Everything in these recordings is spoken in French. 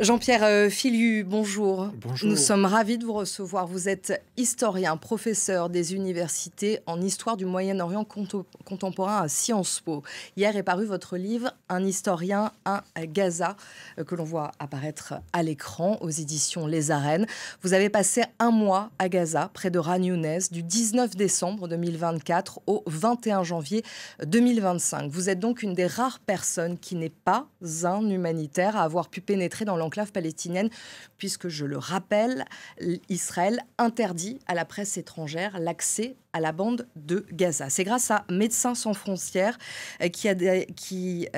Jean-Pierre Filiu, bonjour. Bonjour. Nous sommes ravis de vous recevoir. Vous êtes historien, professeur des universités en histoire du Moyen-Orient contemporain à Sciences Po. Hier est paru votre livre « Un historien à Gaza » que l'on voit apparaître à l'écran aux éditions Les Arènes. Vous avez passé un mois à Gaza, près de Khan Younes, du 19 décembre 2024 au 21 janvier 2025. Vous êtes donc une des rares personnes qui n'est pas un humanitaire à avoir pu pénétrer dans l'enclave palestinienne, puisque, je le rappelle, Israël interdit à la presse étrangère l'accès à la bande de Gaza. C'est grâce à Médecins sans frontières, à qui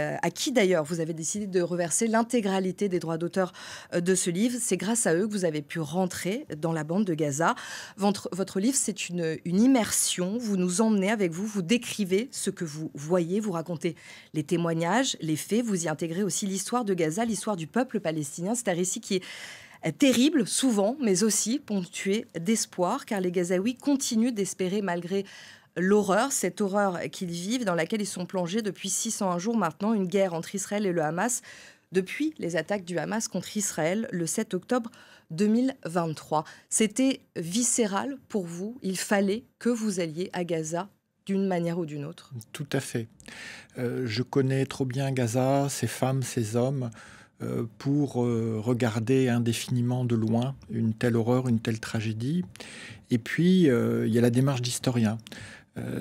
d'ailleurs vous avez décidé de reverser l'intégralité des droits d'auteur de ce livre. C'est grâce à eux que vous avez pu rentrer dans la bande de Gaza. Votre livre, c'est une immersion. Vous nous emmenez avec vous, vous décrivez ce que vous voyez, vous racontez les témoignages, les faits, vous y intégrez aussi l'histoire de Gaza, l'histoire du peuple palestinien. C'est un récit qui est terrible, souvent, mais aussi ponctué d'espoir, car les Gazaouis continuent d'espérer malgré l'horreur, cette horreur qu'ils vivent, dans laquelle ils sont plongés depuis 601 jours maintenant, une guerre entre Israël et le Hamas, depuis les attaques du Hamas contre Israël le 7 octobre 2023. C'était viscéral pour vous, il fallait que vous alliez à Gaza d'une manière ou d'une autre? Tout à fait. Je connais trop bien Gaza, ses femmes, ses hommes, pour regarder indéfiniment de loin une telle horreur, une telle tragédie. Et puis, il y a la démarche d'historien.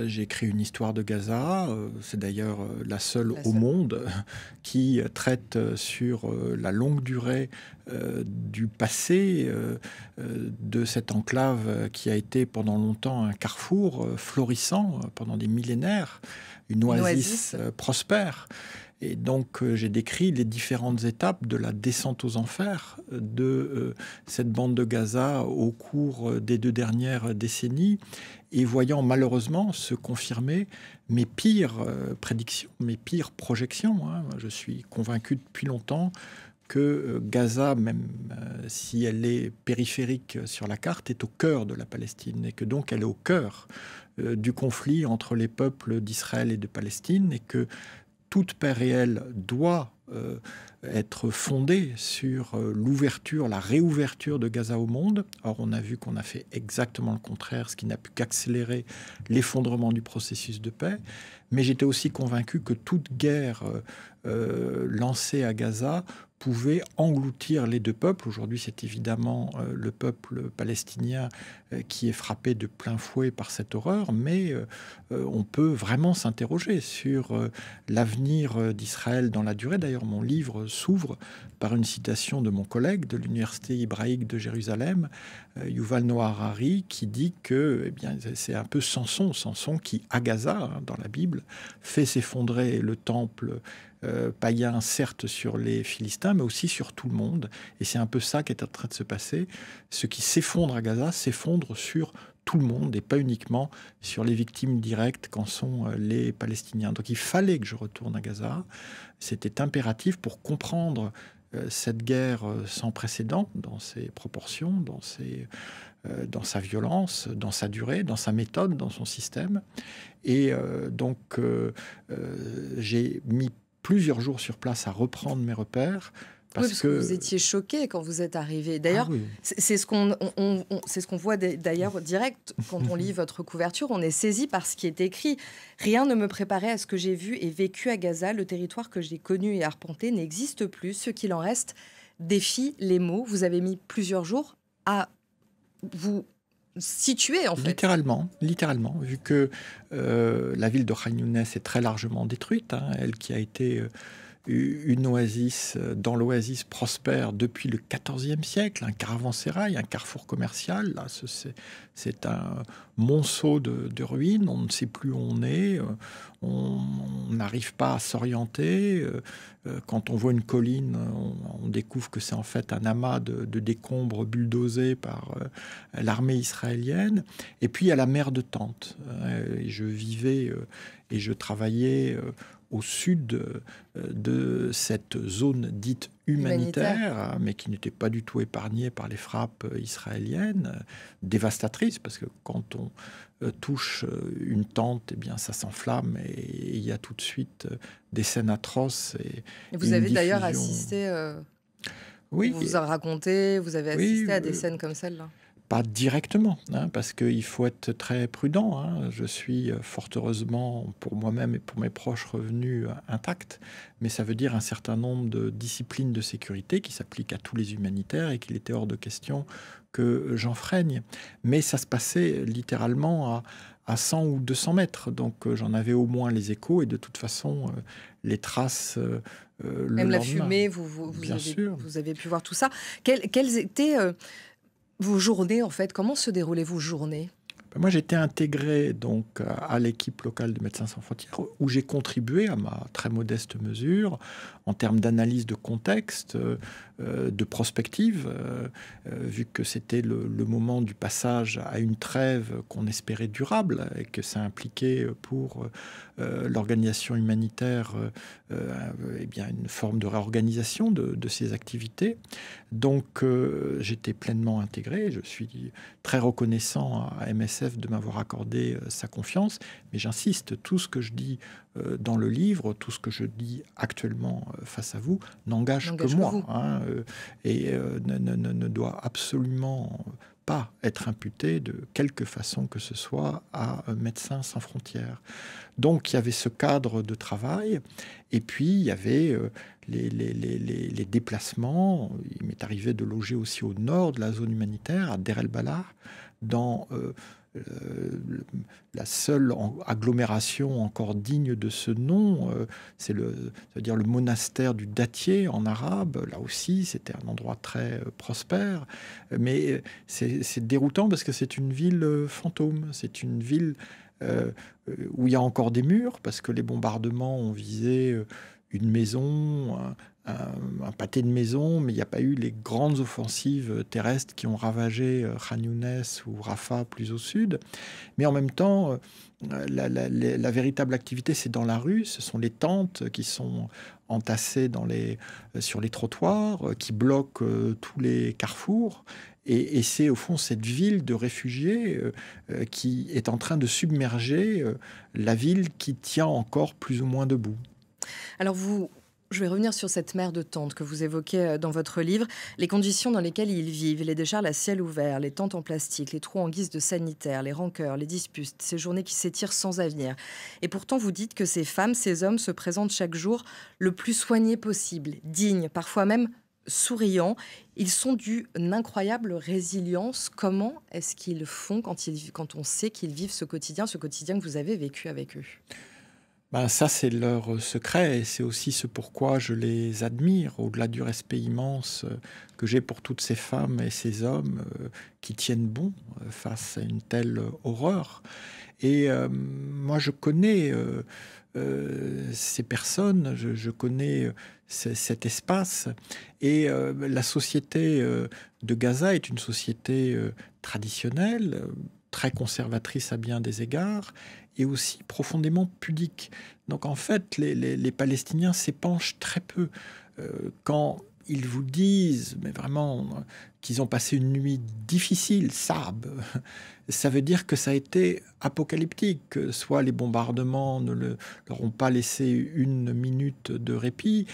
J'ai écrit une histoire de Gaza, c'est d'ailleurs la seule au monde qui traite sur la longue durée du passé de cette enclave qui a été pendant longtemps un carrefour florissant pendant des millénaires, une oasis prospère. Et donc, j'ai décrit les différentes étapes de la descente aux enfers de cette bande de Gaza au cours des 2 dernières décennies, et voyant malheureusement se confirmer mes pires prédictions, mes pires projections. Je suis convaincu depuis longtemps que Gaza, même si elle est périphérique sur la carte, est au cœur de la Palestine, et que donc elle est au cœur du conflit entre les peuples d'Israël et de Palestine, et que toute paix réelle doit être fondée sur l'ouverture, la réouverture de Gaza au monde. Or, on a vu qu'on a fait exactement le contraire, ce qui n'a pu qu'accélérer l'effondrement du processus de paix. Mais j'étais aussi convaincu que toute guerre lancée à Gaza pouvait engloutir les 2 peuples. Aujourd'hui, c'est évidemment le peuple palestinien qui est frappé de plein fouet par cette horreur, mais on peut vraiment s'interroger sur l'avenir d'Israël dans la durée. D'ailleurs, mon livre s'ouvre par une citation de mon collègue de l'Université hébraïque de Jérusalem, Yuval Noah Harari, qui dit que c'est un peu Samson qui, à Gaza, dans la Bible, fait s'effondrer le temple païen, certes sur les Philistins, mais aussi sur tout le monde. Et c'est un peu ça qui est en train de se passer. Ce qui s'effondre à Gaza s'effondre sur tout le monde et pas uniquement sur les victimes directes qu'en sont les Palestiniens. Donc il fallait que je retourne à Gaza. C'était impératif pour comprendre cette guerre sans précédent dans ses proportions, dans sa violence, dans sa durée, dans sa méthode, dans son système. Et donc j'ai mis plusieurs jours sur place à reprendre mes repères. Parce que vous étiez choqué quand vous êtes arrivé. D'ailleurs, oui. c'est ce qu'on voit d'ailleurs direct quand on lit votre couverture. On est saisi par ce qui est écrit. Rien ne me préparait à ce que j'ai vu et vécu à Gaza. Le territoire que j'ai connu et arpenté n'existe plus. Ce qu'il en reste défie les mots. Vous avez mis plusieurs jours à vous situer, en fait. Littéralement, vu que la ville de Khan Younes est très largement détruite, elle qui a été une oasis dans l'oasis prospère depuis le XIVe siècle, un caravansérail, un carrefour commercial. Là, c'est un monceau de ruines, on ne sait plus où on est, on n'arrive pas à s'orienter. Quand on voit une colline, on découvre que c'est en fait un amas de décombres bulldozés par l'armée israélienne. Et puis il y a la mer de Tente. Je vivais et je travaillais au sud de cette zone dite humanitaire, mais qui n'était pas du tout épargnée par les frappes israéliennes, dévastatrices, parce que quand on touche une tente, eh bien, ça s'enflamme et il y a tout de suite des scènes atroces. Et vous avez d'ailleurs assisté... Oui, On vous a raconté, vous avez oui, assisté à des scènes comme celle-là? pas directement, hein, parce qu'il faut être très prudent, hein. Je suis fort heureusement pour moi-même et pour mes proches revenu intact, mais ça veut dire un certain nombre de disciplines de sécurité qui s'appliquent à tous les humanitaires et qu'il était hors de question que j'enfreigne. Mais ça se passait littéralement à 100 ou 200 mètres, donc j'en avais au moins les échos et de toute façon les traces le Même la lendemain. fumée, Bien sûr. vous avez pu voir tout ça. Quelles étaient vos journées, en fait? Comment se déroulaient vos journées? Ben, moi, j'étais intégré donc à l'équipe locale de Médecins sans frontières, où j'ai contribué à ma très modeste mesure en termes d'analyse de contexte, de prospective, vu que c'était le moment du passage à une trêve qu'on espérait durable et que ça impliquait pour l'organisation humanitaire eh bien, une forme de réorganisation de ses activités. Donc, j'étais pleinement intégré. Je suis très reconnaissant à MSF de m'avoir accordé sa confiance. Mais j'insiste, tout ce que je dis dans le livre, tout ce que je dis actuellement face à vous, n'engage que moi, hein, et ne doit absolument pas être imputé de quelque façon que ce soit à Médecins sans frontières. Donc il y avait ce cadre de travail, et puis il y avait les déplacements. Il m'est arrivé de loger aussi au nord de la zone humanitaire, à Deir el-Balah, dans la seule agglomération encore digne de ce nom, c'est-à-dire le monastère du Dattier en arabe. Là aussi, c'était un endroit très prospère. Mais c'est déroutant parce que c'est une ville fantôme. C'est une ville où il y a encore des murs, parce que les bombardements ont visé une maison, un pâté de maison, mais il n'y a pas eu les grandes offensives terrestres qui ont ravagé Khan Younes ou Rafah plus au sud. Mais en même temps, la véritable activité, c'est dans la rue. Ce sont les tentes qui sont entassées sur les trottoirs, qui bloquent tous les carrefours. Et c'est au fond cette ville de réfugiés qui est en train de submerger la ville qui tient encore plus ou moins debout. Alors je vais revenir sur cette mère de tentes que vous évoquez dans votre livre. Les conditions dans lesquelles ils vivent, les décharges à ciel ouvert, les tentes en plastique, les trous en guise de sanitaire, les rancœurs, les disputes, ces journées qui s'étirent sans avenir. Et pourtant, vous dites que ces femmes, ces hommes se présentent chaque jour le plus soignés possible, dignes, parfois même souriants. Ils sont d'une incroyable résilience. Comment est-ce qu'ils font quand on sait qu'ils vivent ce quotidien que vous avez vécu avec eux? Ben ça, c'est leur secret, et c'est aussi ce pourquoi je les admire, au-delà du respect immense que j'ai pour toutes ces femmes et ces hommes qui tiennent bon face à une telle horreur. Et moi, je connais ces personnes, je connais cet espace, et la société de Gaza est une société traditionnelle, très conservatrice à bien des égards, et aussi profondément pudique. Donc en fait, les Palestiniens s'épanchent très peu. Quand ils vous disent, mais vraiment, qu'ils ont passé une nuit difficile, ça veut dire que ça a été apocalyptique. Soit les bombardements ne leur ont pas laissé une minute de répit,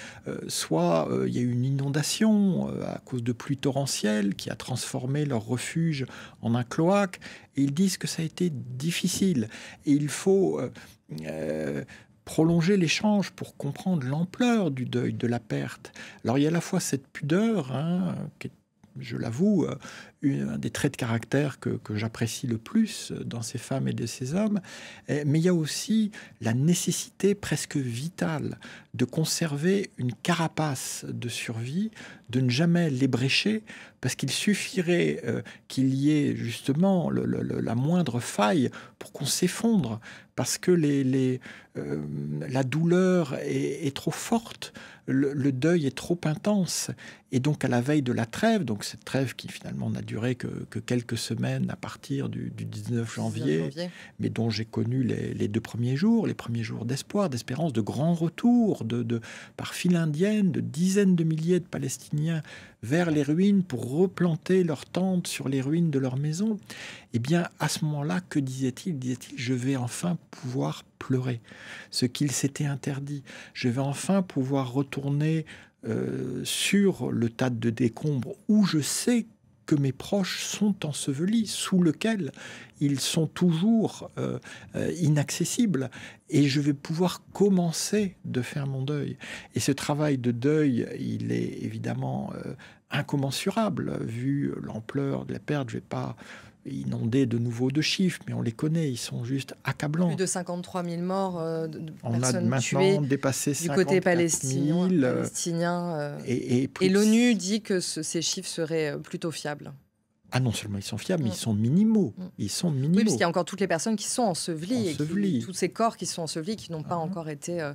soit il y a eu une inondation à cause de pluies torrentielles qui a transformé leur refuge en un cloaque. Et ils disent que ça a été difficile. Et il faut prolonger l'échange pour comprendre l'ampleur du deuil, de la perte. Alors il y a à la fois cette pudeur, hein, qui est, je l'avoue, un des traits de caractère que j'apprécie le plus dans ces femmes et de ces hommes, mais il y a aussi la nécessité presque vitale de conserver une carapace de survie, de ne jamais l'ébrécher, parce qu'il suffirait qu'il y ait justement la moindre faille pour qu'on s'effondre, parce que la douleur est trop forte, le deuil est trop intense, et donc à la veille de la trêve, donc cette trêve qui finalement n'a duré que quelques semaines à partir du 19 janvier, mais dont j'ai connu les 2 premiers jours, les premiers jours d'espoir, d'espérance, de grands retours par file indienne, de dizaines de milliers de Palestiniens vers les ruines pour replanter leurs tentes sur les ruines de leur maison. Eh bien, à ce moment-là, que disait-il? Disait-il, je vais enfin pouvoir pleurer, ce qu'il s'était interdit. Je vais enfin pouvoir retourner sur le tas de décombres où je sais que mes proches sont ensevelis, sous lequel ils sont toujours inaccessibles. Et je vais pouvoir commencer de faire mon deuil. Et ce travail de deuil, il est évidemment incommensurable, vu l'ampleur de la perte. Je ne vais pas inonder de nouveau de chiffres, mais on les connaît, ils sont juste accablants. Plus de 53 000 morts de on personnes a tuées maintenant dépassé du côté 54 000. palestinien. Et l'ONU dit que ces chiffres seraient plutôt fiables. Ah non seulement ils sont fiables, mais ils sont minimaux. Ils sont minimaux. Oui, parce qu'il y a encore toutes les personnes qui sont ensevelies. Et tous ces corps qui sont ensevelis, qui n'ont pas encore été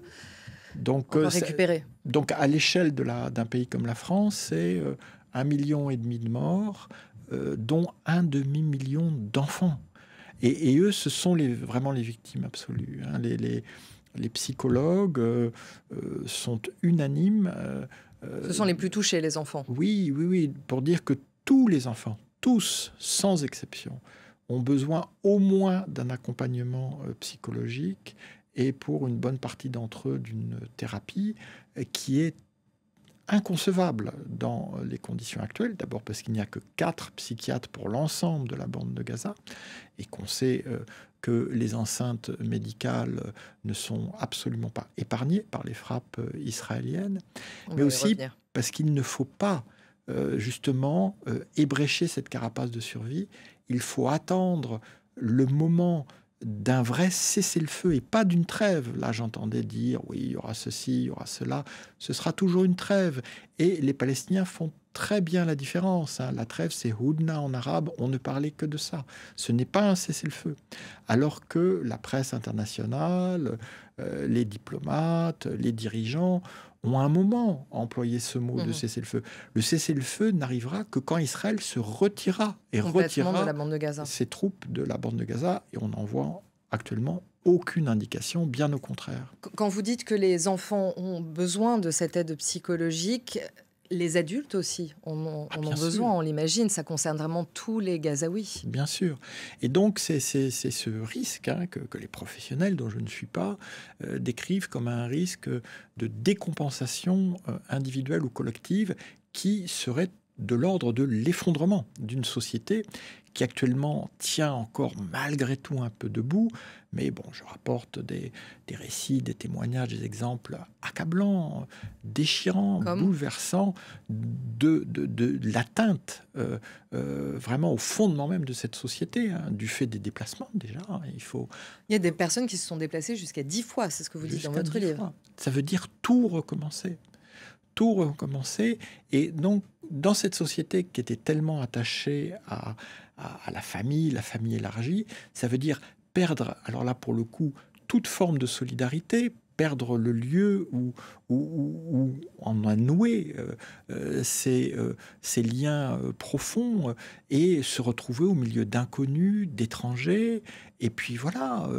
encore récupérés. Donc à l'échelle d'un pays comme la France, c'est 1,5 million de morts, dont 1,5 million d'enfants. Et eux, ce sont vraiment les victimes absolues. Hein. Les psychologues sont unanimes. Ce sont les plus touchés, les enfants. Oui, pour dire que tous les enfants, tous, sans exception, ont besoin au moins d'un accompagnement psychologique et pour une bonne partie d'entre eux d'une thérapie qui est inconcevable dans les conditions actuelles. D'abord parce qu'il n'y a que 4 psychiatres pour l'ensemble de la bande de Gaza et qu'on sait que les enceintes médicales ne sont absolument pas épargnées par les frappes israéliennes, mais aussi parce qu'il ne faut pas justement ébrécher cette carapace de survie. Il faut attendre le moment d'un vrai cessez-le-feu et pas d'une trêve. Là, j'entendais dire, oui, il y aura ceci, il y aura cela. Ce sera toujours une trêve. Et les Palestiniens font très bien la différence. Hein. La trêve, c'est Houdna en arabe. On ne parlait que de ça. Ce n'est pas un cessez-le-feu. Alors que la presse internationale, les diplomates, les dirigeants ont un moment employé ce mot de cessez-le-feu. Le cessez-le-feu n'arrivera que quand Israël se retirera et retirera de la bande de Gaza. Ses troupes de la bande de Gaza. Et on n'en voit actuellement aucune indication, bien au contraire. Quand vous dites que les enfants ont besoin de cette aide psychologique, les adultes aussi en ont besoin, on l'imagine. Ça concerne vraiment tous les Gazaouis. Bien sûr. Et donc, c'est ce risque que les professionnels, dont je ne suis pas, décrivent comme un risque de décompensation individuelle ou collective qui serait de l'ordre de l'effondrement d'une société qui actuellement tient encore malgré tout un peu debout. Mais bon, je rapporte des récits, des témoignages, des exemples accablants, déchirants, bouleversants de l'atteinte vraiment au fondement même de cette société, hein, du fait des déplacements déjà. Il y a des personnes qui se sont déplacées jusqu'à 10 fois, c'est ce que vous dites dans votre livre. Ça veut dire tout recommencer. Tout recommencer. Et donc, dans cette société qui était tellement attachée à la famille élargie, ça veut dire perdre, alors là pour le coup, toute forme de solidarité, perdre le lieu où on a noué ces liens profonds et se retrouver au milieu d'inconnus, d'étrangers. Et puis voilà,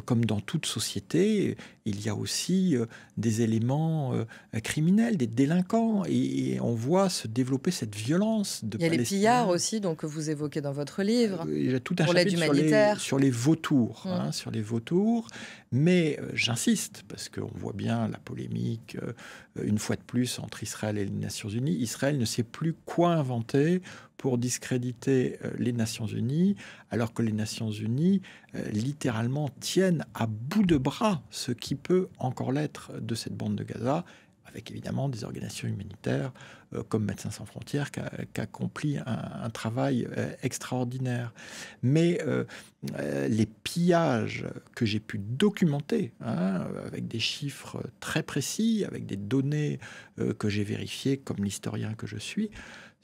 comme dans toute société, il y a aussi des éléments criminels, des délinquants. Et on voit se développer cette violence de Palestiniens. Il y a les pillards aussi, donc, que vous évoquez dans votre livre, il y a tout un pour l'aide humanitaire. Sur les vautours. Sur les vautours. Mais j'insiste, parce qu'on voit bien la polémique, une fois de plus, entre Israël et les Nations Unies. Israël ne sait plus quoi inventer pour discréditer les Nations Unies, alors que les Nations Unies, littéralement, tiennent à bout de bras ce qui peut encore l'être de cette bande de Gaza, avec évidemment des organisations humanitaires comme Médecins sans frontières qui accomplit un travail extraordinaire. Mais les pillages que j'ai pu documenter, avec des chiffres très précis, avec des données que j'ai vérifiées comme l'historien que je suis,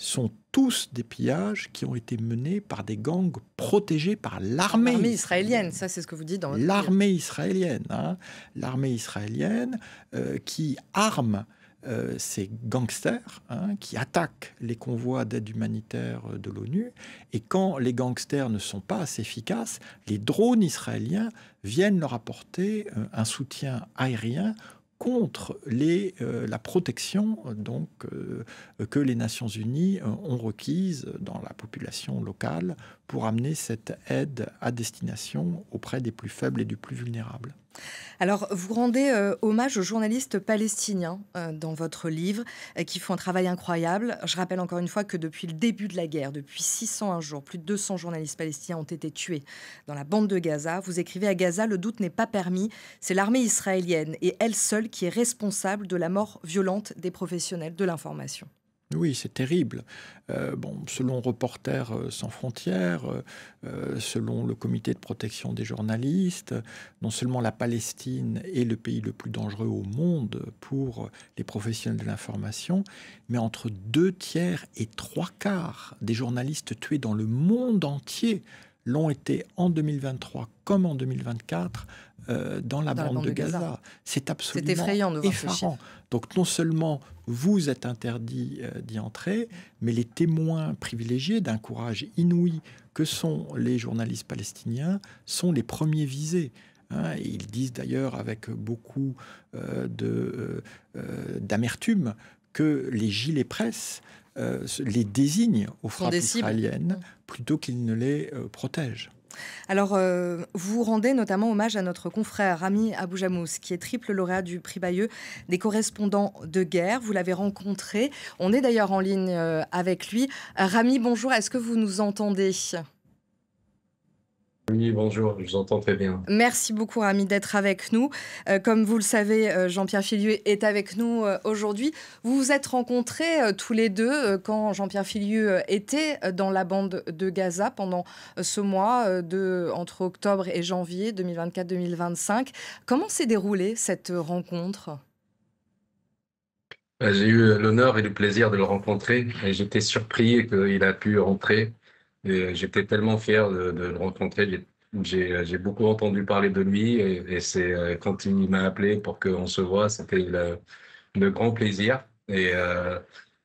sont tous des pillages qui ont été menés par des gangs protégés par l'armée israélienne. Ça, c'est ce que vous dites dans votre livre. L'armée israélienne, l'armée israélienne qui arme ces gangsters, qui attaquent les convois d'aide humanitaire de l'ONU. Et quand les gangsters ne sont pas assez efficaces, les drones israéliens viennent leur apporter un soutien aérien contre la protection donc, que les Nations Unies ont requise dans la population locale pour amener cette aide à destination auprès des plus faibles et des plus vulnérables. Alors, vous rendez hommage aux journalistes palestiniens dans votre livre, qui font un travail incroyable. Je rappelle encore une fois que depuis le début de la guerre, depuis 601 jours, plus de 200 journalistes palestiniens ont été tués dans la bande de Gaza. Vous écrivez: à Gaza, le doute n'est pas permis. C'est l'armée israélienne et elle seule qui est responsable de la mort violente des professionnels de l'information. Oui, c'est terrible. Bon, selon Reporters sans frontières, selon le Comité de protection des journalistes, non seulement la Palestine est le pays le plus dangereux au monde pour les professionnels de l'information, mais entre 2 tiers et 3 quarts des journalistes tués dans le monde entier l'ont été en 2023 comme en 2024 dans la bande de Gaza. C'est absolument effrayant de voir ce effarant. chiffre. Donc non seulement vous êtes interdit d'y entrer, mais les témoins privilégiés d'un courage inouï que sont les journalistes palestiniens sont les premiers visés. Et ils disent d'ailleurs avec beaucoup d'amertume que les gilets presse les désignent aux frappes israéliennes plutôt qu'ils ne les protègent. Alors, vous rendez notamment hommage à notre confrère Rami Abou-Jamous, qui est triple lauréat du prix Bayeux des correspondants de guerre. Vous l'avez rencontré. On est d'ailleurs en ligne avec lui. Rami, bonjour. Est-ce que vous nous entendez ? Oui, bonjour, je vous entends très bien. Merci beaucoup, Rami, d'être avec nous. Comme vous le savez, Jean-Pierre Filiu est avec nous aujourd'hui. Vous vous êtes rencontrés tous les deux quand Jean-Pierre Filiu était dans la bande de Gaza pendant ce mois entre octobre et janvier 2024-2025. Comment s'est déroulée cette rencontre ? J'ai eu l'honneur et le plaisir de le rencontrer et j'étais surpris qu'il a pu rentrer. Et j'étais tellement fier de le rencontrer. J'ai beaucoup entendu parler de lui et c'est quand il m'a appelé pour qu'on se voit, c'était le grand plaisir. Et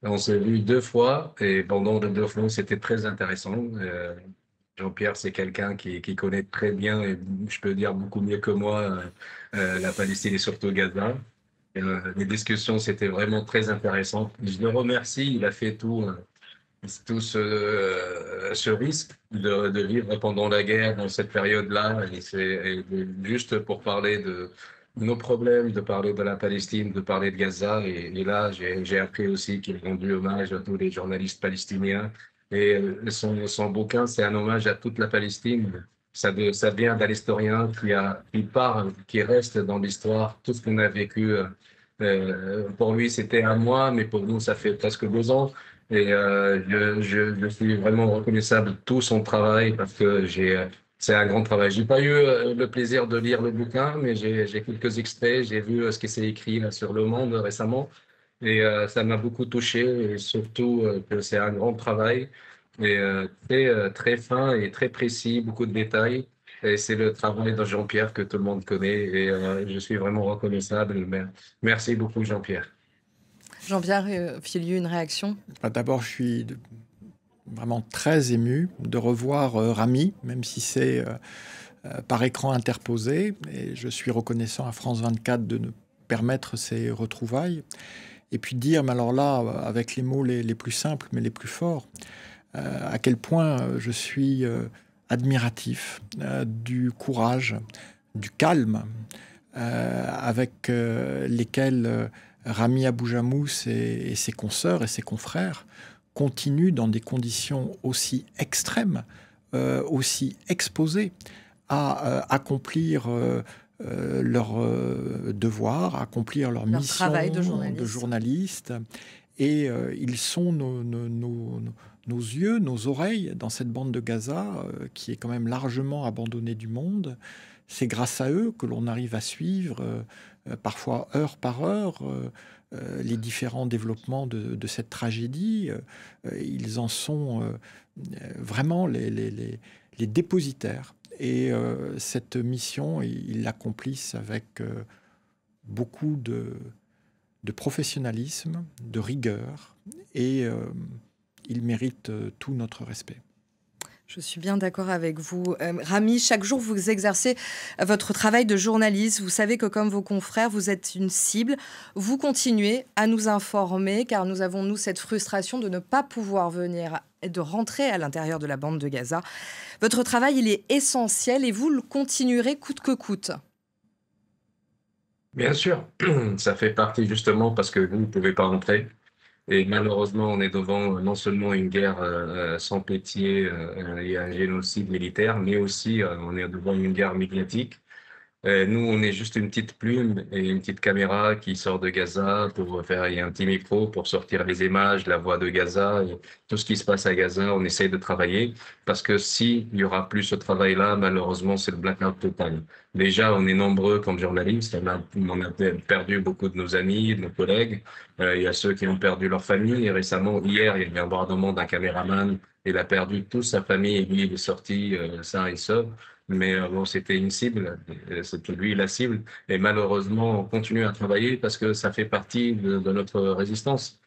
on s'est vu 2 fois et pendant les 2 fois, c'était très intéressant. Jean-Pierre, c'est quelqu'un qui connaît très bien et je peux dire beaucoup mieux que moi la Palestine et surtout Gaza. Les discussions, c'était vraiment très intéressant. Je le remercie, il a fait tout ce risque de vivre pendant la guerre dans cette période-là. Juste pour parler de nos problèmes, de parler de la Palestine, de parler de Gaza. Et là, j'ai appris aussi qu'il a rendu hommage à tous les journalistes palestiniens. Et son bouquin, c'est un hommage à toute la Palestine. Ça vient d'un historien qui parle, qui reste dans l'histoire, tout ce qu'on a vécu. Pour lui, c'était un mois, mais pour nous, ça fait presque 2 ans. Et je suis vraiment reconnaissable de tout son travail parce que c'est un grand travail. J'ai pas eu le plaisir de lire le bouquin, mais j'ai quelques extraits. J'ai vu ce qui s'est écrit là, sur Le Monde récemment et ça m'a beaucoup touché et surtout que c'est un grand travail et très fin et très précis, beaucoup de détails. Et c'est le travail de Jean-Pierre que tout le monde connaît et je suis vraiment reconnaissable. Merci beaucoup, Jean-Pierre. Jean-Pierre Filiu, une réaction ? D'abord, je suis vraiment très ému de revoir Rami, même si c'est par écran interposé. Et je suis reconnaissant à France 24 de nous permettre ces retrouvailles. Et puis dire, mais alors là, avec les mots les plus simples, mais les plus forts, à quel point je suis admiratif du courage, du calme avec lesquels Rami Abou-Jamous et ses consoeurs et ses confrères continuent dans des conditions aussi extrêmes, aussi exposées à accomplir leur devoir, à accomplir leur mission travail de journaliste. Et ils sont nos yeux, nos oreilles dans cette bande de Gaza qui est quand même largement abandonnée du monde. C'est grâce à eux que l'on arrive à suivre, parfois heure par heure, les différents développements de cette tragédie. Ils en sont vraiment les dépositaires. Et cette mission, ils l'accomplissent avec beaucoup de professionnalisme, de rigueur, et ils méritent tout notre respect. Je suis bien d'accord avec vous. Rami, chaque jour, vous exercez votre travail de journaliste. Vous savez que comme vos confrères, vous êtes une cible. Vous continuez à nous informer, car nous avons, nous, cette frustration de ne pas pouvoir venir et de rentrer à l'intérieur de la bande de Gaza. Votre travail, il est essentiel et vous le continuerez coûte que coûte. Bien sûr, ça fait partie justement parce que vous ne pouvez pas entrer. Et malheureusement, on est devant non seulement une guerre sans pitié et un génocide militaire, mais aussi on est devant une guerre médiatique. Nous, on est juste une petite plume et une petite caméra qui sort de Gaza pour faire, il y a un petit micro pour sortir les images, la voix de Gaza, et tout ce qui se passe à Gaza, on essaye de travailler parce que s'il y aura plus ce travail-là, malheureusement, c'est le blackout total. Déjà, on est nombreux comme journalistes, on a perdu beaucoup de nos amis, de nos collègues. Il y a ceux qui ont perdu leur famille. Et récemment, hier, il y a eu un bombardement d'un caméraman. Il a perdu toute sa famille et lui, il est sorti sain et sauf. Mais bon, c'était une cible, c'était lui la cible. Et malheureusement, on continue à travailler parce que ça fait partie de notre résistance.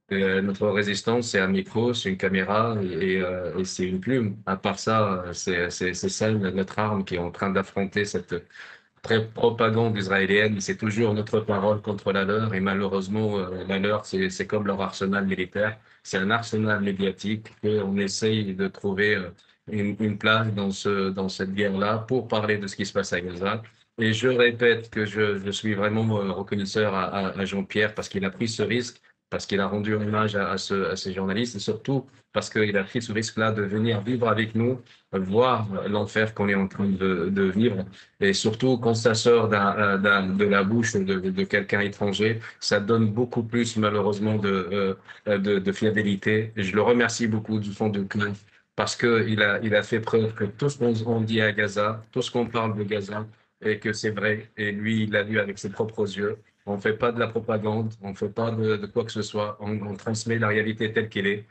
Notre résistance, c'est un micro, c'est une caméra et c'est une plume. À part ça, c'est ça notre arme qui est en train d'affronter cette propagande israélienne. C'est toujours notre parole contre la leur. Et malheureusement, la leur, c'est comme leur arsenal militaire. C'est un arsenal médiatique qu'on essaye de trouver une place dans cette guerre-là pour parler de ce qui se passe à Gaza. Et je répète que je suis vraiment reconnaisseur à Jean-Pierre parce qu'il a pris ce risque, parce qu'il a rendu hommage à ces journalistes et surtout parce qu'il a pris ce risque-là de venir vivre avec nous, voir l'enfer qu'on est en train de vivre. Et surtout, quand ça sort de la bouche de quelqu'un étranger, ça donne beaucoup plus, malheureusement, de fiabilité. Et je le remercie beaucoup du fond du cœur parce il a fait preuve que tout ce qu'on dit à Gaza, tout ce qu'on parle de Gaza, et que c'est vrai. Et lui, il l'a vu avec ses propres yeux. On ne fait pas de la propagande, on ne fait pas de quoi que ce soit. On transmet la réalité telle qu'elle est.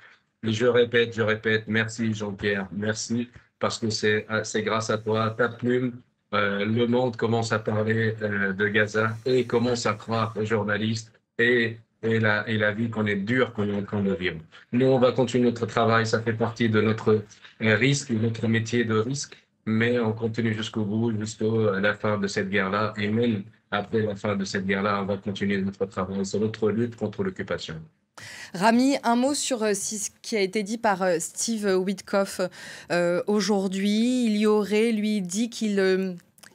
Et je répète, merci Jean-Pierre, merci, parce que c'est grâce à toi, ta plume, le monde commence à parler de Gaza et commence à croire aux journalistes et la vie qu'on est dure qu'on est en train de vivre. Nous, on va continuer notre travail, ça fait partie de notre risque, notre métier de risque, mais on continue jusqu'au bout, jusqu'à la fin de cette guerre-là. Et même après la fin de cette guerre-là, on va continuer notre travail. C'est notre lutte contre l'occupation. Rami, un mot sur ce qui a été dit par Steve Witkoff aujourd'hui. Il y aurait, lui, dit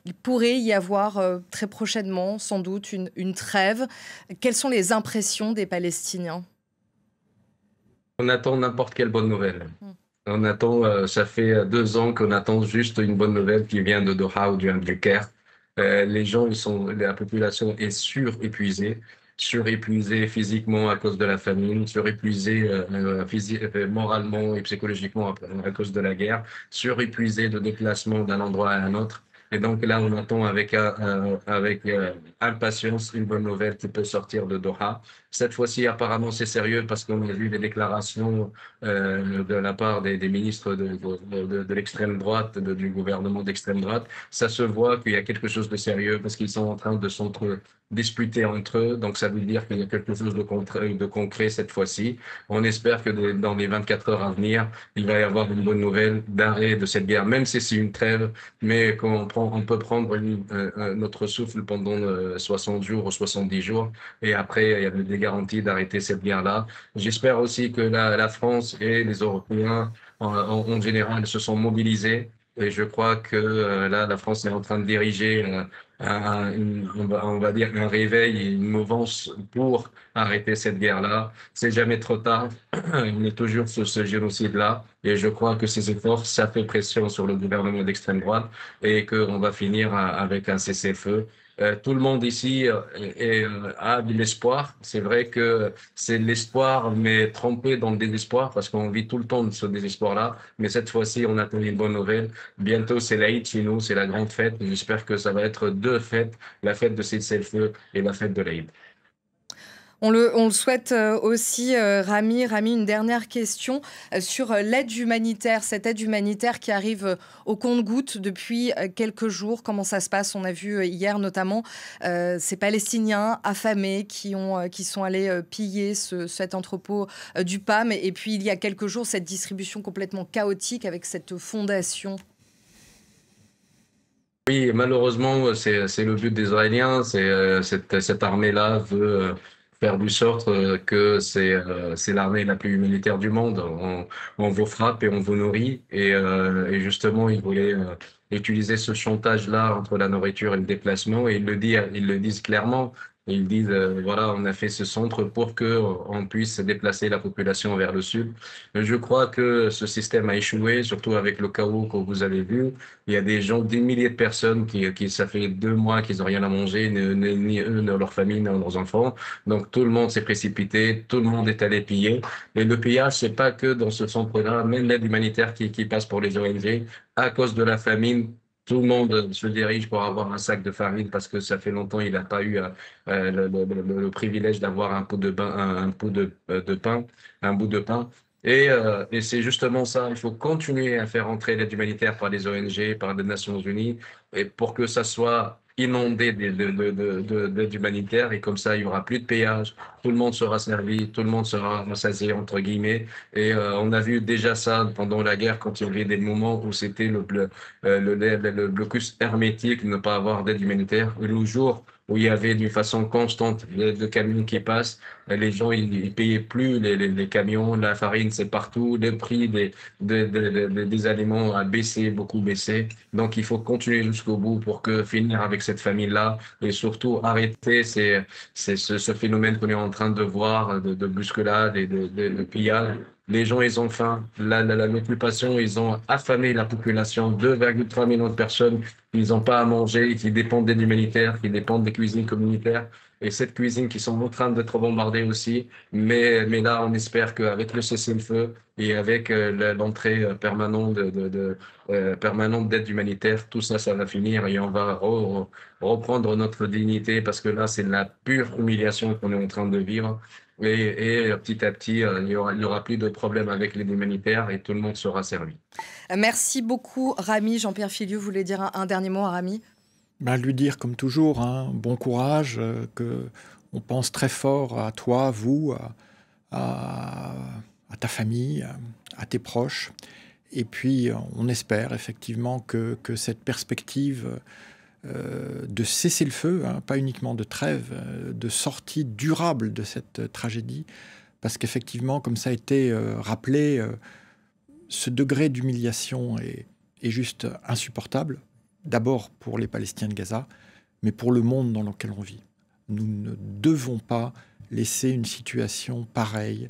il pourrait y avoir très prochainement, sans doute, une trêve. Quelles sont les impressions des Palestiniens? On attend n'importe quelle bonne nouvelle. Mm. On attend, ça fait 2 ans qu'on attend juste une bonne nouvelle qui vient de Doha ou du Caire. Les gens, la population est surépuisée physiquement à cause de la famine, surépuisée moralement et psychologiquement à cause de la guerre, surépuisée de déplacement d'un endroit à un autre. Et donc là, on attend avec impatience une bonne nouvelle qui peut sortir de Doha. Cette fois-ci, apparemment, c'est sérieux parce qu'on a vu les déclarations de la part des ministres de l'extrême droite, du gouvernement d'extrême droite. Ça se voit qu'il y a quelque chose de sérieux parce qu'ils sont en train de disputer entre eux. Donc, ça veut dire qu'il y a quelque chose de concret cette fois-ci. On espère que dans les 24 heures à venir, il va y avoir une bonne nouvelle d'arrêt de cette guerre, même si c'est une trêve, mais on peut prendre notre souffle pendant 60 jours ou 70 jours. Et après, il y a des garanties d'arrêter cette guerre-là. J'espère aussi que la France et les Européens, en général, se sont mobilisés. Et je crois que là, la France est en train de diriger on va dire un réveil et une mouvance pour arrêter cette guerre-là. C'est jamais trop tard. On est toujours sur ce génocide-là. Et je crois que ces efforts, ça fait pression sur le gouvernement d'extrême droite et qu'on va finir avec un cessez-le-feu. Tout le monde ici a de l'espoir. C'est vrai que c'est l'espoir, mais trempé dans le désespoir, parce qu'on vit tout le temps de ce désespoir-là. Mais cette fois-ci, on attend une bonne nouvelle. Bientôt, c'est l'Aïd chez nous, c'est la grande fête. J'espère que ça va être deux fêtes, la fête de Cessez-le-feu et la fête de l'Aïd. On le souhaite aussi, Rami. Rami, une dernière question sur l'aide humanitaire, cette aide humanitaire qui arrive au compte-gouttes depuis quelques jours. Comment ça se passe? On a vu hier notamment ces Palestiniens affamés qui sont allés piller cet entrepôt du PAM. Et puis il y a quelques jours, cette distribution complètement chaotique avec cette fondation. Oui, malheureusement, c'est le but des Israéliens. Cette armée-là veut faire du sorte que c'est l'armée la plus humanitaire du monde. On vous frappe et on vous nourrit. Et justement, ils voulaient utiliser ce chantage-là entre la nourriture et le déplacement. Et ils le disent clairement. Ils disent, voilà, on a fait ce centre pour que on puisse déplacer la population vers le sud. Je crois que ce système a échoué, surtout avec le chaos que vous avez vu. Il y a des gens, des milliers de personnes ça fait 2 mois qu'ils n'ont rien à manger, ni eux, ni leur famille, ni leurs enfants. Donc tout le monde s'est précipité, tout le monde est allé piller. Et le pillage, c'est pas que dans ce centre-là, même l'aide humanitaire qui passe pour les ONG, à cause de la famine. Tout le monde se dirige pour avoir un sac de farine parce que ça fait longtemps il n'a pas eu le privilège d'avoir un pot de pain, un pot de pain, un bout de pain. Et c'est justement ça. Il faut continuer à faire entrer l'aide humanitaire par les ONG, par les Nations Unies, et pour que ça soit inondé d'aide humanitaire. Et comme ça, il y aura plus de péage. Tout le monde sera servi, tout le monde sera rassasié, entre guillemets. Et on a vu déjà ça pendant la guerre, quand il y avait des moments où c'était le blocus hermétique, ne pas avoir d'aide humanitaire. Et le jour où il y avait d'une façon constante de camions qui passent, les gens ils payaient plus les camions, la farine c'est partout, le prix des aliments a baissé, beaucoup baissé. Donc il faut continuer jusqu'au bout pour que finir avec cette famine-là et surtout arrêter ce phénomène qu'on est en train de voir de bousculade et de pillage. Les gens, ils ont faim. L'occupation, ils ont affamé la population. 2,3 millions de personnes, ils n'ont pas à manger, qui dépendent d'aide humanitaire, qui dépendent des cuisines communautaires. Et cette cuisine qui sont en train d'être bombardées aussi. Mais là, on espère qu'avec le cessez-le-feu et avec l'entrée permanente d'aide humanitaire, tout ça, ça va finir et on va reprendre notre dignité parce que là, c'est la pure humiliation qu'on est en train de vivre. Et petit à petit, il y aura plus de problèmes avec l'aide humanitaire et tout le monde sera servi. Merci beaucoup, Rami. Jean-Pierre Filiu, vous voulez dire un dernier mot à Rami? Lui dire comme toujours, hein, bon courage, que on pense très fort à toi, vous, à ta famille, à tes proches. Et puis, on espère effectivement que cette perspective de cesser le feu, hein, pas uniquement de trêve, de sortie durable de cette tragédie, parce qu'effectivement, comme ça a été rappelé, ce degré d'humiliation est juste insupportable, d'abord pour les Palestiniens de Gaza, mais pour le monde dans lequel on vit. Nous ne devons pas laisser une situation pareille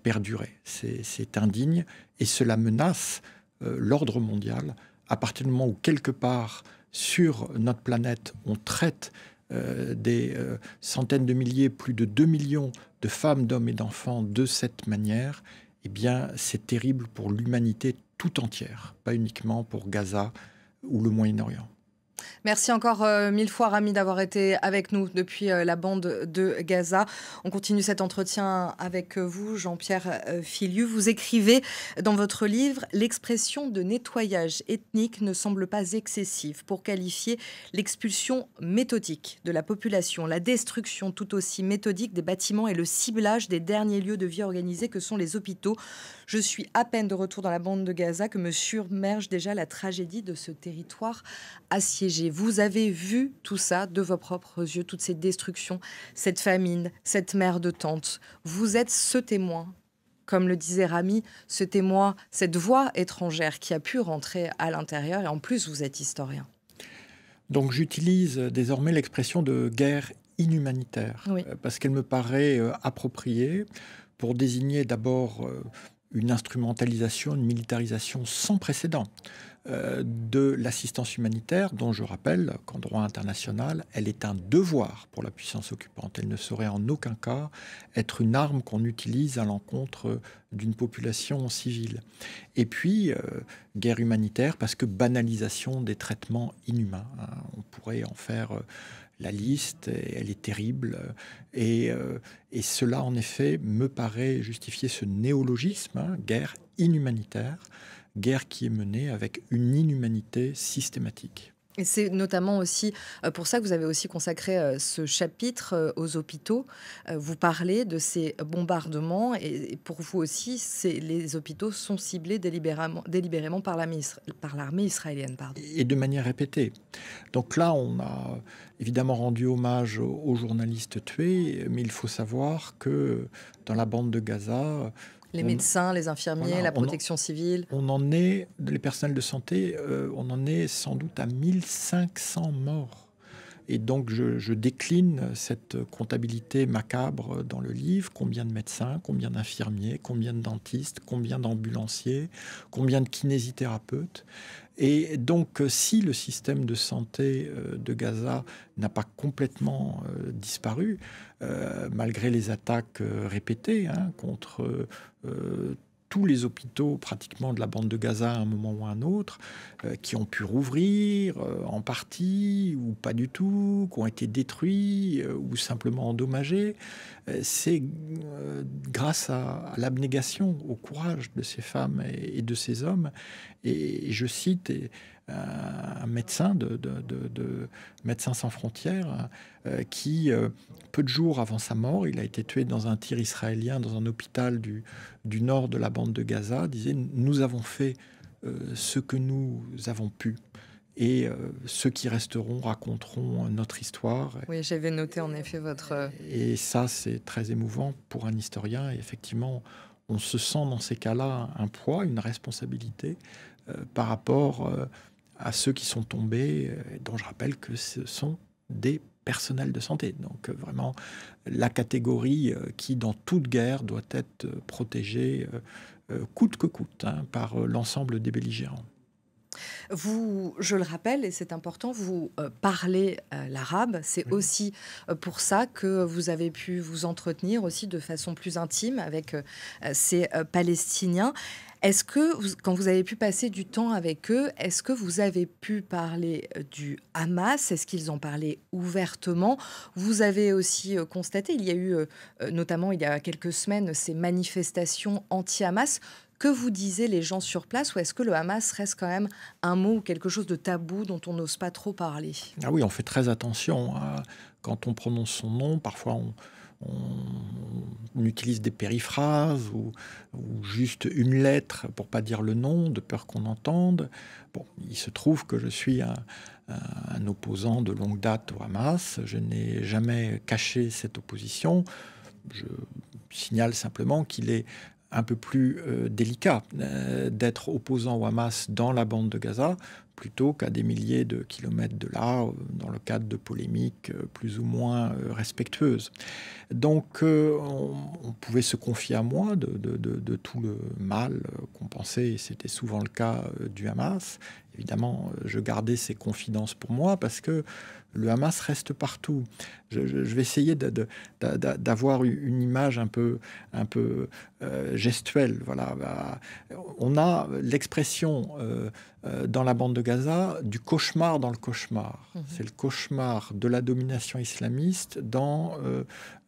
perdurer. C'est indigne et cela menace l'ordre mondial à partir du moment où quelque part sur notre planète on traite des centaines de milliers, plus de 2 millions de femmes, d'hommes et d'enfants de cette manière. Eh bien, c'est terrible pour l'humanité tout entière, pas uniquement pour Gaza ou le Moyen-Orient. Merci encore 1000 fois, Rami, d'avoir été avec nous depuis la bande de Gaza. On continue cet entretien avec vous, Jean-Pierre Filiu. Vous écrivez dans votre livre « L'expression de nettoyage ethnique ne semble pas excessive pour qualifier l'expulsion méthodique de la population, la destruction tout aussi méthodique des bâtiments et le ciblage des derniers lieux de vie organisés que sont les hôpitaux. Je suis à peine de retour dans la bande de Gaza que me submerge déjà la tragédie de ce territoire assiégé. Vous avez vu tout ça de vos propres yeux, toutes ces destructions, cette famine, cette mère de tante. Vous êtes ce témoin, comme le disait Rami, ce témoin, cette voix étrangère qui a pu rentrer à l'intérieur. Et en plus, vous êtes historien. Donc j'utilise désormais l'expression de guerre inhumanitaire, Oui. Parce qu'elle me paraît appropriée pour désigner d'abord une instrumentalisation, une militarisation sans précédent de l'assistance humanitaire, dont je rappelle qu'en droit international, elle est un devoir pour la puissance occupante. Elle ne saurait en aucun cas être une arme qu'on utilise à l'encontre d'une population civile. Et puis, guerre humanitaire, parce que banalisation des traitements inhumains. Hein. On pourrait en faire la liste, elle est terrible. Et cela, en effet, me paraît justifier ce néologisme, hein, guerre inhumanitaire, guerre qui est menée avec une inhumanité systématique. Et c'est notamment aussi pour ça que vous avez aussi consacré ce chapitre aux hôpitaux. Vous parlez de ces bombardements et pour vous aussi, les hôpitaux sont ciblés délibérément par l'armée israélienne. Pardon. Et de manière répétée. Donc là, on a évidemment rendu hommage aux journalistes tués, mais il faut savoir que dans la bande de Gaza, Les médecins, les infirmiers, voilà, la protection civile. On en est, les personnels de santé, on en est sans doute à 1500 morts. Et donc, je décline cette comptabilité macabre dans le livre. Combien de médecins, combien d'infirmiers, combien de dentistes, combien d'ambulanciers, combien de kinésithérapeutes. Et donc, si le système de santé de Gaza n'a pas complètement disparu, malgré les attaques répétées contre tous les hôpitaux pratiquement de la bande de Gaza à un moment ou à un autre, qui ont pu rouvrir en partie ou pas du tout, qui ont été détruits ou simplement endommagés, c'est grâce à l'abnégation, au courage de ces femmes et de ces hommes. Et je cite un médecin de Médecins sans frontières qui, peu de jours avant sa mort, il a été tué dans un tir israélien dans un hôpital du nord de la bande de Gaza, disait « Nous avons fait ce que nous avons pu. Et ceux qui resteront raconteront notre histoire. » Oui, j'avais noté en effet votre... Et ça, c'est très émouvant pour un historien. Et effectivement, on se sent dans ces cas-là un poids, une responsabilité par rapport à ceux qui sont tombés, dont je rappelle que ce sont des personnels de santé. Donc vraiment la catégorie qui, dans toute guerre, doit être protégée coûte que coûte par l'ensemble des belligérants. Vous, je le rappelle, et c'est important, vous parlez l'arabe. C'est aussi pour ça que vous avez pu vous entretenir aussi de façon plus intime avec ces Palestiniens. Est-ce que, quand vous avez pu passer du temps avec eux, est-ce que vous avez pu parler du Hamas? Est-ce qu'ils en parlaient ouvertement? Vous avez aussi constaté, il y a eu, notamment il y a quelques semaines, ces manifestations anti-Hamas. Que vous disaient les gens sur place, ou est-ce que le Hamas reste quand même un mot ou quelque chose de tabou dont on n'ose pas trop parler? Ah oui, on fait très attention. Quand on prononce son nom, parfois on utilise des périphrases ou juste une lettre pour pas dire le nom, de peur qu'on entende. Bon, il se trouve que je suis un opposant de longue date au Hamas. Je n'ai jamais caché cette opposition. Je signale simplement qu'il est un peu plus délicat d'être opposant au Hamas dans la bande de Gaza plutôt qu'à des milliers de kilomètres de là, dans le cadre de polémiques plus ou moins respectueuses. Donc on pouvait se confier à moi de tout le mal qu'on pensait, et c'était souvent le cas du Hamas. Évidemment, je gardais ces confidences pour moi parce que le Hamas reste partout. Je vais essayer d'avoir une image un peu gestuelle. Voilà. On a l'expression dans la bande de Gaza du cauchemar dans le cauchemar. C'est le cauchemar de la domination islamiste dans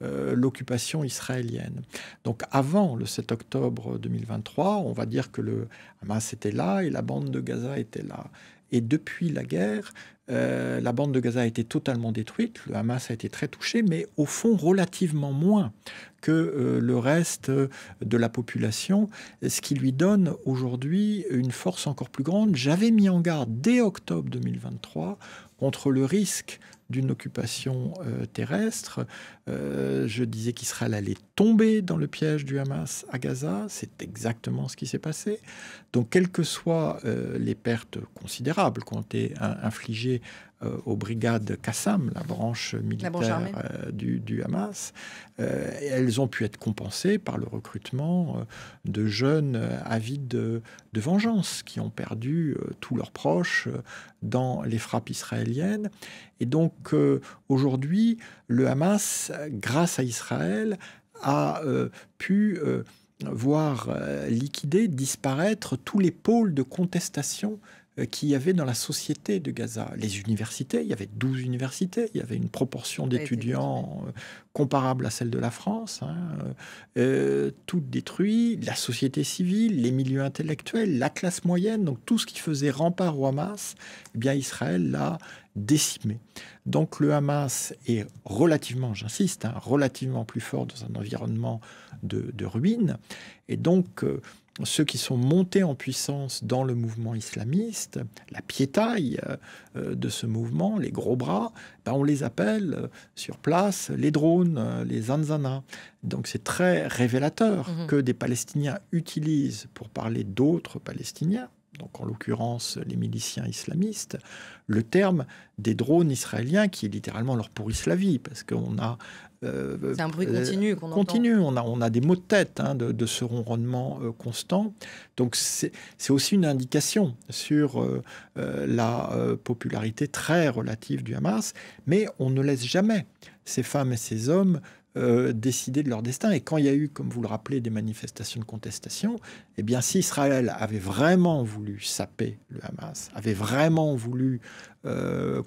l'occupation israélienne. Donc avant le 7 octobre 2023, on va dire que le Hamas était là et la bande de Gaza était là. Et depuis la guerre, la bande de Gaza a été totalement détruite, le Hamas a été très touché, mais au fond relativement moins que le reste de la population, ce qui lui donne aujourd'hui une force encore plus grande. J'avais mis en garde dès octobre 2023 contre le risque d'une occupation terrestre. Je disais qu'Israël allait tomber dans le piège du Hamas à Gaza. C'est exactement ce qui s'est passé. Donc, quelles que soient les pertes considérables qui ont été infligées aux brigades Qassam, la branche militaire du Hamas, elles ont pu être compensées par le recrutement de jeunes avides de vengeance qui ont perdu tous leurs proches dans les frappes israéliennes. Et donc aujourd'hui, le Hamas, grâce à Israël, a pu voir liquider, disparaître tous les pôles de contestation qu'il y avait dans la société de Gaza. Les universités, il y avait 12 universités, il y avait une proportion d'étudiants comparable à celle de la France, toutes détruites, la société civile, les milieux intellectuels, la classe moyenne, donc tout ce qui faisait rempart au Hamas, eh bien Israël l'a décimé. Donc le Hamas est relativement, j'insiste, relativement plus fort dans un environnement de ruines, et donc ceux qui sont montés en puissance dans le mouvement islamiste, la piétaille de ce mouvement, les gros bras, ben on les appelle sur place les drones, les zanzana. Donc c'est très révélateur que des Palestiniens utilisent pour parler d'autres Palestiniens, donc en l'occurrence les miliciens islamistes, le terme des drones israéliens qui littéralement leur pourrissent la vie, parce qu'on a... c'est un bruit continu qu'on entend. On a des maux de tête de ce ronronnement constant. Donc c'est aussi une indication sur la popularité très relative du Hamas, mais on ne laisse jamais ces femmes et ces hommes décider de leur destin. Et quand il y a eu, comme vous le rappelez, des manifestations de contestation, eh bien, si Israël avait vraiment voulu saper le Hamas, avait vraiment voulu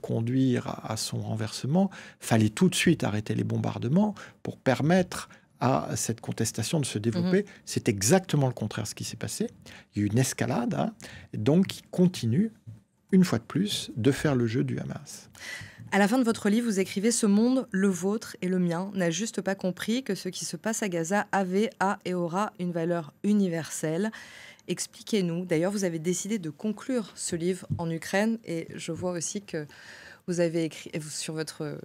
conduire à son renversement, fallait tout de suite arrêter les bombardements pour permettre à cette contestation de se développer. C'est exactement le contraire de ce qui s'est passé. Il y a eu une escalade, donc qui continue, une fois de plus, de faire le jeu du Hamas. À la fin de votre livre, vous écrivez « Ce monde, le vôtre et le mien, n'a juste pas compris que ce qui se passe à Gaza avait, a et aura une valeur universelle. » Expliquez-nous. D'ailleurs, vous avez décidé de conclure ce livre en Ukraine et je vois aussi que vous avez écrit, sur votre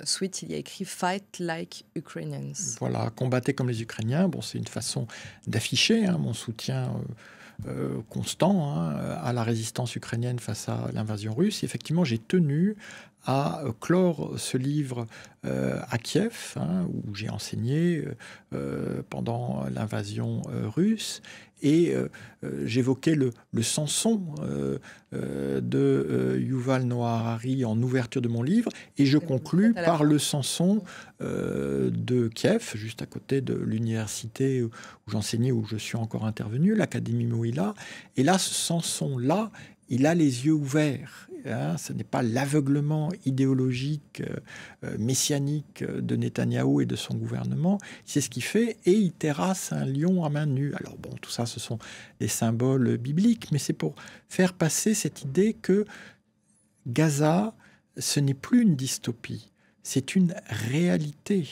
suite, il y a écrit « Fight like Ukrainians ». Voilà, combattez comme les Ukrainiens. Bon, c'est une façon d'afficher mon soutien constant à la résistance ukrainienne face à l'invasion russe. Et effectivement, j'ai tenu à clore ce livre à Kiev, où j'ai enseigné pendant l'invasion russe. Et j'évoquais le Samson de Yuval Noah Harari en ouverture de mon livre. Et je conclus par le Samson de Kiev, juste à côté de l'université où j'enseignais, où je suis encore intervenu, l'Académie Moïla. Et là, ce Samson-là, il a les yeux ouverts. Ce n'est pas l'aveuglement idéologique, messianique de Netanyahou et de son gouvernement. C'est ce qu'il fait, et il terrasse un lion à main nue. Alors bon, tout ça, ce sont des symboles bibliques, mais c'est pour faire passer cette idée que Gaza, ce n'est plus une dystopie, c'est une réalité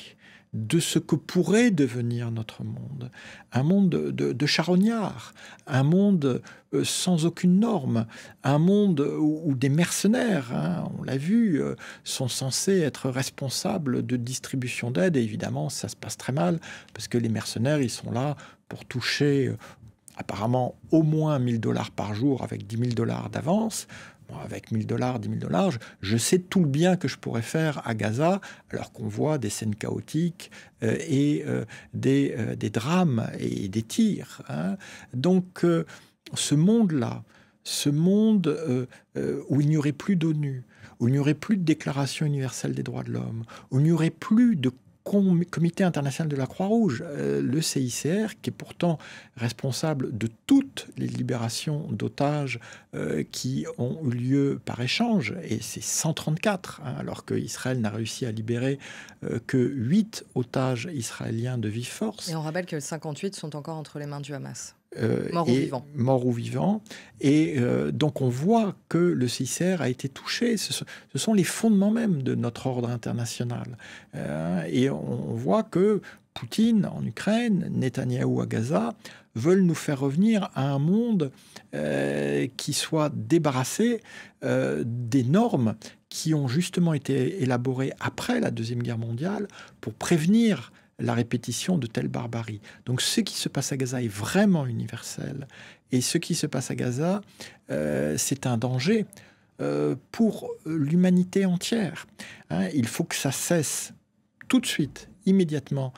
de ce que pourrait devenir notre monde. Un monde de charognards, un monde sans aucune norme, un monde où des mercenaires, on l'a vu, sont censés être responsables de distribution d'aide. Et évidemment, ça se passe très mal, parce que les mercenaires, ils sont là pour toucher apparemment au moins 1 000 $ par jour avec 10 000 $ d'avance. Avec 1 000 $, 10 000 $, je sais tout le bien que je pourrais faire à Gaza, alors qu'on voit des scènes chaotiques et des drames et des tirs. Donc, ce monde-là, ce monde où il n'y aurait plus d'ONU, où il n'y aurait plus de Déclaration universelle des droits de l'homme, où il n'y aurait plus de Comité international de la Croix-Rouge, le CICR, qui est pourtant responsable de toutes les libérations d'otages qui ont eu lieu par échange, et c'est 134, alors qu'Israël n'a réussi à libérer que 8 otages israéliens de vive force. Et on rappelle que 58 sont encore entre les mains du Hamas. Mort ou vivant. Et donc on voit que le CICR a été touché. Ce sont les fondements même de notre ordre international. Et on voit que Poutine en Ukraine, Netanyahou à Gaza, veulent nous faire revenir à un monde qui soit débarrassé des normes qui ont justement été élaborées après la Deuxième Guerre mondiale pour prévenir la répétition de telles barbaries. Donc ce qui se passe à Gaza est vraiment universel. Et ce qui se passe à Gaza, c'est un danger pour l'humanité entière. Il faut que ça cesse tout de suite, immédiatement,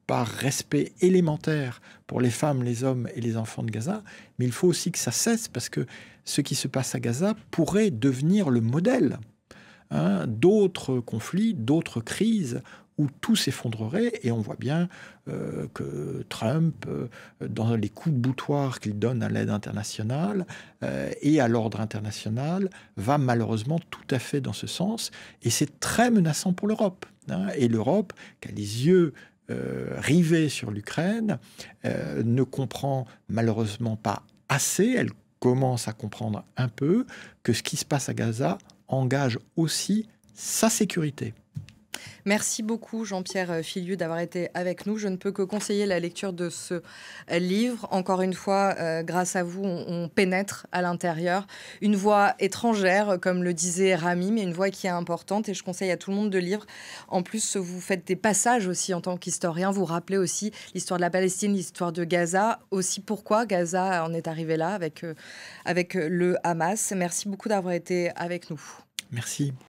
par respect élémentaire pour les femmes, les hommes et les enfants de Gaza. Mais il faut aussi que ça cesse, parce que ce qui se passe à Gaza pourrait devenir le modèle d'autres conflits, d'autres crises, où tout s'effondrerait. Et on voit bien que Trump, dans les coups de boutoir qu'il donne à l'aide internationale et à l'ordre international, va malheureusement tout à fait dans ce sens. Et c'est très menaçant pour l'Europe. Et l'Europe, qui a les yeux rivés sur l'Ukraine, ne comprend malheureusement pas assez. Elle commence à comprendre un peu que ce qui se passe à Gaza engage aussi sa sécurité. Merci beaucoup Jean-Pierre Filiu d'avoir été avec nous. Je ne peux que conseiller la lecture de ce livre. Encore une fois, grâce à vous, on pénètre à l'intérieur. Une voix étrangère, comme le disait Rami, mais une voix qui est importante et je conseille à tout le monde de lire. En plus, vous faites des passages aussi en tant qu'historien. Vous rappelez aussi l'histoire de la Palestine, l'histoire de Gaza, aussi pourquoi Gaza en est arrivé là avec le Hamas. Merci beaucoup d'avoir été avec nous. Merci.